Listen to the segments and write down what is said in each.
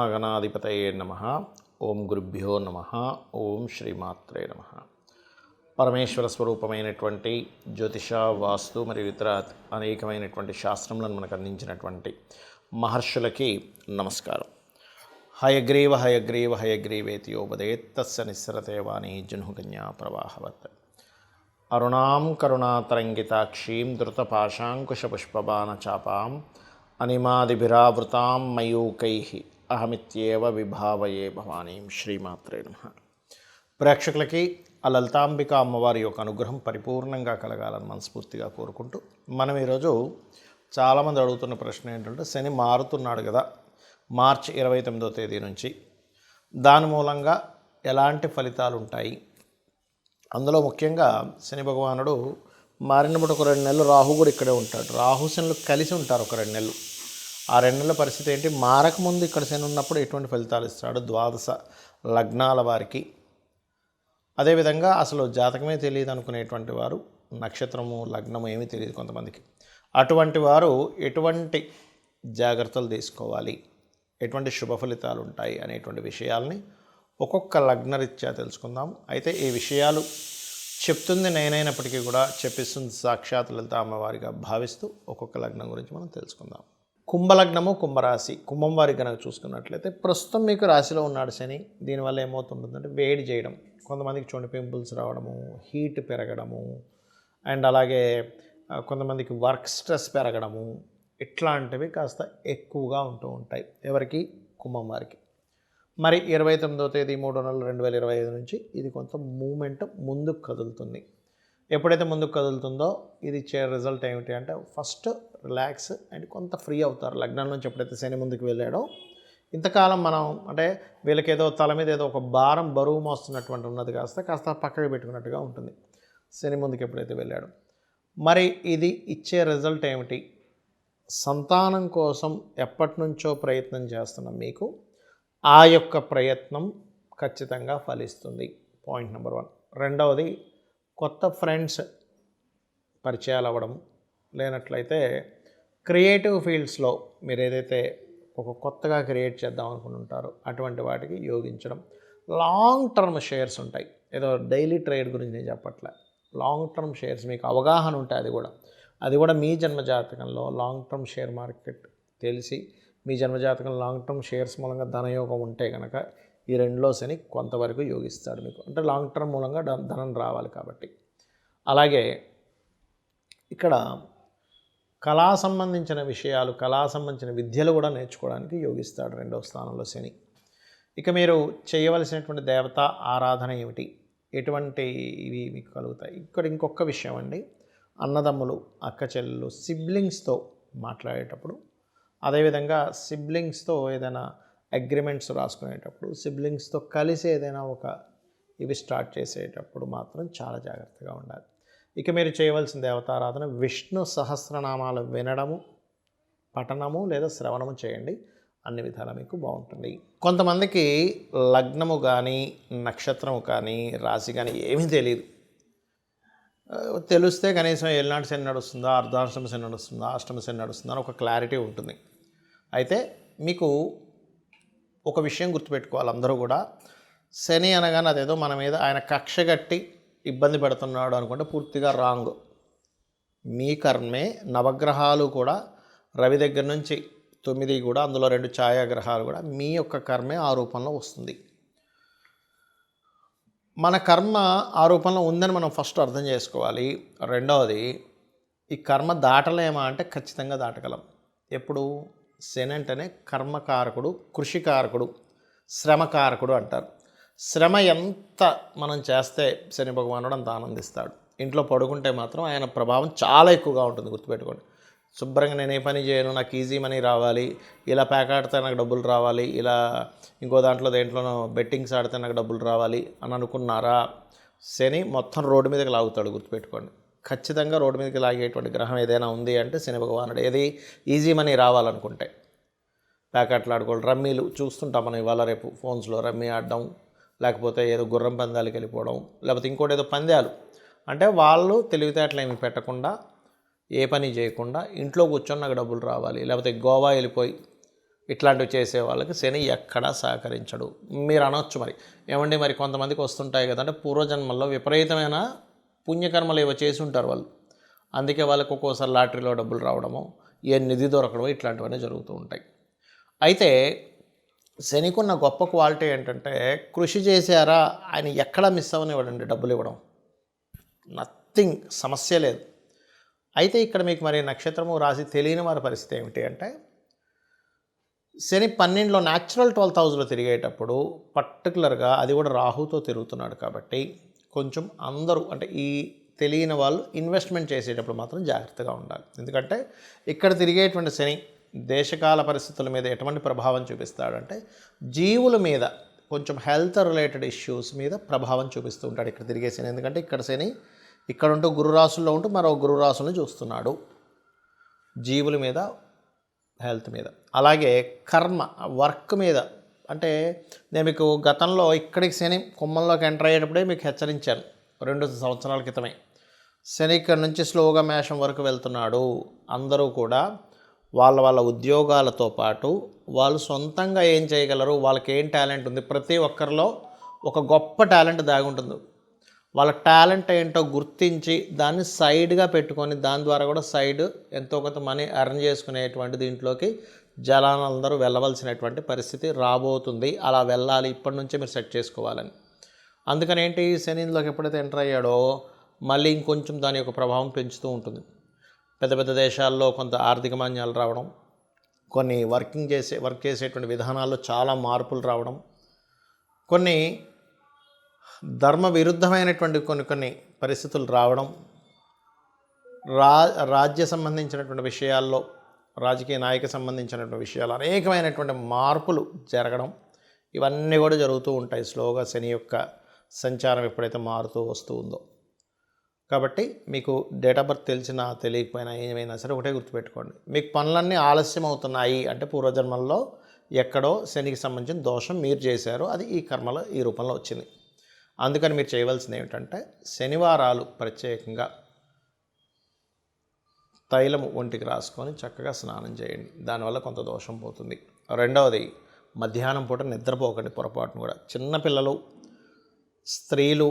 శ్రీమహాగణాధిపతయే నమః. ఓం గురుభ్యో నమః. ఓం శ్రీమాత్రే నమః. పరమేశ్వర స్వరూపమైనటువంటి జ్యోతిష, వాస్తు మరియు ఇతర అనేకమైనటువంటి శాస్త్రములను మనకు అందించినటువంటి మహర్షులకి నమస్కారం. హయగ్రీవ హయగ్రీవ హయగ్రీవేతియోపదేత్ తస్య నిస్సరతే వాణి జహ్నుకన్యా ప్రవాహవత్. అరుణాం కరుణాతరంగితాక్షీం ధృతపాశాంకుశపుష్పబాణచాపాం అనిమాదిభిరావృతాం మయూకైః అహమిత్యేవ విభావయే భవానీం. శ్రీమాత్రే నమః. ప్రేక్షకులకి ఆ లలితాంబిక అమ్మవారి యొక్క అనుగ్రహం పరిపూర్ణంగా కలగాలని మనస్ఫూర్తిగా కోరుకుంటూ, మనం ఈరోజు చాలామంది అడుగుతున్న ప్రశ్న ఏంటంటే, శని మారుతున్నాడు కదా మార్చి 29వ తేదీ నుంచి, దాని మూలంగా ఎలాంటి ఫలితాలు ఉంటాయి? అందులో ముఖ్యంగా శని భగవానుడు మారినప్పుడు ఒక 2 నెలలు రాహు కూడా ఇక్కడే ఉంటాడు. రాహు శనులు కలిసి ఉంటారు ఒక 2 నెలలు. ఆ 2 నెలల పరిస్థితి ఏంటి, మారకముందు ఇక్కడ శని ఉన్నప్పుడు ఎటువంటి ఫలితాలు ఇస్తాడు ద్వాదశ లగ్నాల వారికి. అదేవిధంగా అసలు జాతకమే తెలియదు అనుకునేటువంటి వారు, నక్షత్రము లగ్నము ఏమీ తెలియదు కొంతమందికి, అటువంటి వారు ఎటువంటి జాగ్రత్తలు తీసుకోవాలి, ఎటువంటి శుభ ఫలితాలు ఉంటాయి అనేటువంటి విషయాల్ని ఒక్కొక్క లగ్నరీత్యా తెలుసుకుందాం. అయితే ఈ విషయాలు చెప్తుంది నేనైనప్పటికీ కూడా చెప్పిస్తుంది సాక్షాత్ లలిత అమ్మవారిగా భావిస్తూ ఒక్కొక్క లగ్నం గురించి మనం తెలుసుకుందాం. కుంభలగ్నము, కుంభరాశి. కుంభం వారికి కనుక చూసుకున్నట్లయితే ప్రస్తుతం మీకు రాశిలో ఉన్నాడు శని. దీనివల్ల ఏమవుతుంటుందంటే వేడి చేయడం, కొంతమందికి చూడండి పింపుల్స్ రావడము, హీట్ పెరగడము, అండ్ అలాగే కొంతమందికి వర్క్ స్ట్రెస్ పెరగడము, ఇట్లాంటివి కాస్త ఎక్కువగా ఉంటూ ఉంటాయి. ఎవరికి? కుంభం వారికి. మరి 29వ తేదీ 3 నెలలు 2025 నుంచి ఇది కొంత మూమెంట్ ముందుకు కదులుతుంది. ఎప్పుడైతే ముందుకు కదులుతుందో ఇది ఇచ్చే రిజల్ట్ ఏమిటి అంటే, ఫస్ట్ రిలాక్స్ అండ్ కొంత ఫ్రీ అవుతారు. లగ్నం నుంచి ఎప్పుడైతే శని ముందుకు వెళ్ళాడో, ఇంతకాలం మనం అంటే వీళ్ళకి ఏదో తల మీద ఏదో ఒక భారం బరువు మోస్తున్నటువంటి ఉన్నది కాస్త పక్కకి పెట్టుకున్నట్టుగా ఉంటుంది శని ముందుకు ఎప్పుడైతే వెళ్ళాడో. మరి ఇది ఇచ్చే రిజల్ట్ ఏమిటి? సంతానం కోసం ఎప్పటి నుంచో ప్రయత్నం చేస్తున్నాం మీకు, ఆ యొక్క ప్రయత్నం ఖచ్చితంగా ఫలిస్తుంది. Point number 1. రెండవది, కొత్త ఫ్రెండ్స్ పరిచయాలు అవ్వడం, లేనట్లయితే క్రియేటివ్ ఫీల్డ్స్లో మీరు ఏదైతే ఒక కొత్తగా క్రియేట్ చేద్దాం అనుకుంటుంటారో అటువంటి వాటికి యోగించడం. లాంగ్ టర్మ్ షేర్స్ ఉంటాయి, ఏదో డైలీ ట్రేడ్ గురించి నేను చెప్పట్లే. లాంగ్ టర్మ్ షేర్స్ మీకు అవగాహన ఉంటాయి. అది కూడా మీ జన్మజాతకంలో లాంగ్ టర్మ్ షేర్ మార్కెట్ తెలిసి, మీ జన్మజాతకం లాంగ్ టర్మ్ షేర్స్ మూలంగా ధనయోగం ఉంటే కనుక ఈ 2లో శని కొంతవరకు యోగిస్తాడు మీకు. అంటే లాంగ్ టర్మ్ మూలంగా ధనం రావాలి కాబట్టి. అలాగే ఇక్కడ కళా సంబంధించిన విషయాలు, కళా సంబంధించిన విద్యలు కూడా నేర్చుకోవడానికి యోగిస్తాడు 2వ స్థానంలో శని. ఇక మీరు చేయవలసినటువంటి దేవత ఆరాధన ఏమిటి, ఎటువంటి ఇవి మీకు కలుగుతాయి? ఇక్కడ ఇంకొక విషయం అండి, అన్నదమ్ములు, అక్క చెల్లెలు, సిబ్లింగ్స్తో మాట్లాడేటప్పుడు, అదేవిధంగా సిబ్లింగ్స్తో ఏదైనా అగ్రిమెంట్స్ రాసుకునేటప్పుడు, సిబ్లింగ్స్తో కలిసి ఏదైనా ఒక ఇవి స్టార్ట్ చేసేటప్పుడు మాత్రం చాలా జాగ్రత్తగా ఉండాలి. ఇక మీరు చేయవలసిన దేవతారాధన విష్ణు సహస్రనామాలు వినడము, పఠనము లేదా శ్రవణము చేయండి. అన్ని విధాలా మీకు బాగుంటుంది. కొంతమందికి లగ్నము కానీ నక్షత్రము కానీ రాశి కానీ ఏమీ తెలియదు. తెలిస్తే కనీసం ఏలినాటి శని నడుస్తుందా, అర్ధాష్టమ శని నడుస్తుందా, అష్టమ శని నడుస్తుందా అని ఒక క్లారిటీ ఉంటుంది. అయితే మీకు ఒక విషయం గుర్తుపెట్టుకోవాలి, అందరూ కూడా శని అనగానే అదేదో మన మీద ఆయన కక్ష కట్టి ఇబ్బంది పెడుతున్నాడు అనుకుంటే పూర్తిగా రాంగ్. మీ కర్మే. నవగ్రహాలు కూడా రవి దగ్గర నుంచి 9 కూడా, అందులో 2 ఛాయాగ్రహాలు కూడా మీ యొక్క కర్మే ఆ రూపంలో వస్తుంది. మన కర్మ ఆ రూపంలో ఉందని మనం ఫస్ట్ అర్థం చేసుకోవాలి. రెండవది, ఈ కర్మ దాటలేమా అంటే ఖచ్చితంగా దాటగలం. ఎప్పుడు? శని అంటేనే కర్మకారకుడు, కృషికారకుడు, శ్రమకారకుడు అంటారు. శ్రమ ఎంత మనం చేస్తే శని భగవానుడు అంత ఆనందిస్తాడు. ఇంట్లో పడుకుంటే మాత్రం ఆయన ప్రభావం చాలా ఎక్కువగా ఉంటుంది, గుర్తుపెట్టుకోండి. శుభ్రంగా నేను ఏ పని చేయను, నాకు ఈజీ మనీ రావాలి, ఇలా ప్యాక్ ఆడితే నాకు డబ్బులు రావాలి, ఇలా ఇంకో దేంట్లోనో బెట్టింగ్స్ ఆడితే నాకు డబ్బులు రావాలి అని అనుకున్నారా, శని మొత్తం రోడ్డు మీదకి లాగుతాడు, గుర్తుపెట్టుకోండి. ఖచ్చితంగా రోడ్డు మీదకి లాగేటువంటి గ్రహం ఏదైనా ఉంది అంటే శని భగవానుడు. ఏది? ఈజీ మనీ రావాలనుకుంటే ప్యాకెట్లు ఆడుకోవడం, రమ్మీలు చూస్తుంటాం మనం ఇవాళ రేపు ఫోన్స్లో, రమ్మీ ఆడడం, లేకపోతే ఏదో గుర్రం పందాలకి వెళ్ళిపోవడం, లేకపోతే ఇంకోటి ఏదో పందాలు. అంటే వాళ్ళు తెలివితేటలు ఏమి పెట్టకుండా, ఏ పని చేయకుండా ఇంట్లో కూర్చొని నాకు డబ్బులు రావాలి, లేకపోతే గోవా వెళ్ళిపోయి ఇట్లాంటివి చేసే వాళ్ళకి శని ఎక్కడా సహకరించడు. మీరు అనొచ్చు మరి, ఏమండి మరి కొంతమందికి వస్తుంటాయి కదంటే పూర్వజన్మల్లో విపరీతమైన పుణ్యకర్మలు ఏవో చేసి ఉంటారు వాళ్ళు, అందుకే వాళ్ళకి ఒక్కోసారి లాటరీలో డబ్బులు రావడము, ఏ నిధి దొరకడమో ఇట్లాంటివన్నీ జరుగుతూ ఉంటాయి. అయితే శనికున్న గొప్ప క్వాలిటీ ఏంటంటే కృషి చేశారా ఆయన ఎక్కడా మిస్ అవ్వనివ్వడండి డబ్బులు ఇవ్వడం, నథింగ్, సమస్య లేదు. అయితే ఇక్కడ మీకు మరి నక్షత్రము రాశి తెలియని వారి పరిస్థితి ఏమిటి అంటే శని 12లో న్యాచురల్ 12th హౌస్లో తిరిగేటప్పుడు పర్టికులర్గా అది కూడా రాహుతో తిరుగుతున్నాడు కాబట్టి కొంచెం అందరూ అంటే ఈ తెలియని వాళ్ళు ఇన్వెస్ట్మెంట్ చేసేటప్పుడు మాత్రం జాగ్రత్తగా ఉండాలి. ఎందుకంటే ఇక్కడ తిరిగేటువంటి శని దేశకాల పరిస్థితుల మీద ఎటువంటి ప్రభావం చూపిస్తాడంటే జీవుల మీద కొంచెం హెల్త్ రిలేటెడ్ ఇష్యూస్ మీద ప్రభావం చూపిస్తూ ఉంటాడు ఇక్కడ తిరిగే శని. ఎందుకంటే ఇక్కడ శని ఇక్కడ ఉంటూ గురురాశుల్లో ఉంటూ మరో గురురాశులను చూస్తున్నాడు, జీవుల మీద, హెల్త్ మీద, అలాగే కర్మ వర్క్ మీద. అంటే నేను మీకు గతంలో ఇక్కడికి శని కుంభంలోకి ఎంటర్ అయ్యేటప్పుడే మీకు హెచ్చరించాను 2 సంవత్సరాల క్రితమే. శని ఇక్కడ నుంచి స్లోగా మేషం వరకు వెళ్తున్నాడు. అందరూ కూడా వాళ్ళ ఉద్యోగాలతో పాటు వాళ్ళు సొంతంగా ఏం చేయగలరు, వాళ్ళకి ఏం టాలెంట్ ఉంది, ప్రతి ఒక్కరిలో ఒక గొప్ప టాలెంట్ దాగి ఉంటుంది. వాళ్ళ టాలెంట్ ఏంటో గుర్తించి దాన్ని సైడ్గా పెట్టుకొని దాని ద్వారా కూడా సైడ్ ఎంతో కొంత మనీ ఎర్న్ చేసుకునేటువంటి దీంట్లోకి జనాలందరూ వెళ్ళవలసినటువంటి పరిస్థితి రాబోతుంది. అలా వెళ్ళాలి, ఇప్పటి నుంచే మీరు సెట్ చేసుకోవాలని. అందుకని ఏంటి, శనిలోకి ఎప్పుడైతే ఎంటర్ అయ్యాడో మళ్ళీ ఇంకొంచెం దాని యొక్క ప్రభావం పెంచుతూ ఉంటుంది. పెద్ద పెద్ద దేశాల్లో కొంత ఆర్థిక మాన్యాలు రావడం, కొన్ని వర్క్ చేసేటువంటి విధానాల్లో చాలా మార్పులు రావడం, కొన్ని ధర్మ విరుద్ధమైనటువంటి కొన్ని పరిస్థితులు రావడం, రాజ్య సంబంధించినటువంటి విషయాల్లో, రాజకీయ నాయకు సంబంధించినటువంటి విషయాలు అనేకమైనటువంటి మార్పులు జరగడం, ఇవన్నీ కూడా జరుగుతూ ఉంటాయి స్లోగా శని యొక్క సంచారం ఎప్పుడైతే మారుతూ వస్తూ ఉందో. కాబట్టి మీకు డేట్ ఆఫ్ బర్త్ తెలిసినా తెలియకపోయినా ఏమైనా సరే ఒకటే గుర్తుపెట్టుకోండి, మీకు పనులన్నీ ఆలస్యం అవుతున్నాయి అంటే పూర్వజన్మల్లో ఎక్కడో శనికి సంబంధించిన దోషం మీరు చేశారు, అది ఈ కర్మలో ఈ రూపంలో వచ్చింది. అందుకని మీరు చేయవలసింది ఏమిటంటే శనివారాలు ప్రత్యేకంగా తైలము ఒంటికి రాసుకొని చక్కగా స్నానం చేయండి, దానివల్ల కొంత దోషం పోతుంది. రెండవది, మధ్యాహ్నం పూట నిద్రపోకండి పొరపాటును కూడా. చిన్నపిల్లలు, స్త్రీలు,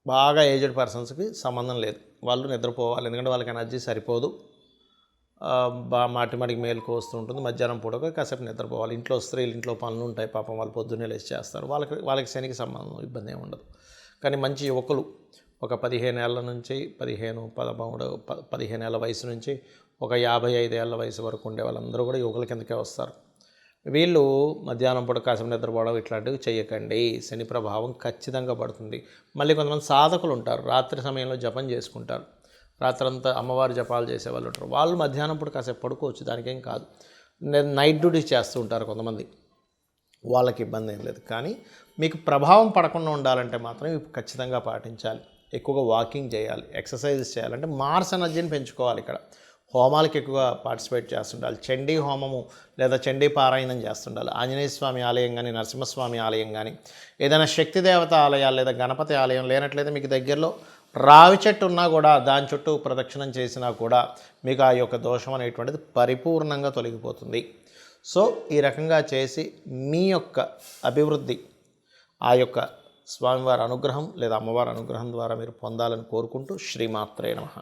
బాగా ఏజ్డ్ పర్సన్స్కి సంబంధం లేదు, వాళ్ళు నిద్రపోవాలి. ఎందుకంటే వాళ్ళకి ఎనర్జీ సరిపోదు, మాటిమాటికి మేలుకు వస్తూ ఉంటుంది. మధ్యాహ్నం పూట కాసేపు నిద్రపోవాలి. ఇంట్లో స్త్రీలు ఇంట్లో పనులు ఉంటాయి, పాపం వాళ్ళు పొద్దున్నే లేచి చేస్తారు, వాళ్ళకి శనికి సంబంధం ఇబ్బంది ఏమి ఉండదు. కానీ మంచి యువకులు ఒక 15 ఏళ్ళ నుంచి 15 ఏళ్ళ వయసు నుంచి ఒక 55 ఏళ్ళ వయసు వరకు ఉండే వాళ్ళందరూ కూడా యువకుల కిందకే వస్తారు. వీళ్ళు మధ్యాహ్నం పూట కాసేపు నిద్రపోవడం ఇట్లాంటివి చేయకండి, శని ప్రభావం ఖచ్చితంగా పడుతుంది. మళ్ళీ కొంతమంది సాధకులు ఉంటారు, రాత్రి సమయంలో జపం చేసుకుంటారు, రాత్రంతా అమ్మవారి జపాలు చేసేవాళ్ళు ఉంటారు, వాళ్ళు మధ్యాహ్నం పూట కాసేపు పడుకోవచ్చు, దానికేం కాదు. నైట్ డ్యూటీ చేస్తూ ఉంటారు కొంతమంది, వాళ్ళకి ఇబ్బంది ఏం లేదు. కానీ మీకు ప్రభావం పడకుండా ఉండాలంటే మాత్రం ఇవి ఖచ్చితంగా పాటించాలి. ఎక్కువగా వాకింగ్ చేయాలి, ఎక్సర్సైజెస్ చేయాలంటే మార్స్ ఎనర్జీని పెంచుకోవాలి. ఇక్కడ హోమాలకి ఎక్కువగా పార్టిసిపేట్ చేస్తుండాలి, చండీ హోమము లేదా చండీ పారాయణం చేస్తుండాలి. ఆంజనేయ స్వామి ఆలయం కానీ, నరసింహస్వామి ఆలయం కానీ, ఏదైనా శక్తి దేవత ఆలయాలు లేదా గణపతి ఆలయం లేనట్లయితే మీకు దగ్గరలో రావి చెట్టు ఉన్నా కూడా దాని చుట్టూ ప్రదక్షిణం చేసినా కూడా మీకు ఆ యొక్క దోషం అనేటువంటిది పరిపూర్ణంగా తొలగిపోతుంది. సో ఈ రకంగా చేసి మీ యొక్క అభివృద్ధి ఆ యొక్క స్వామివారి అనుగ్రహం లేదా అమ్మవారి అనుగ్రహం ద్వారా మీరు పొందాలని కోరుకుంటూ శ్రీమాత్రే నమః.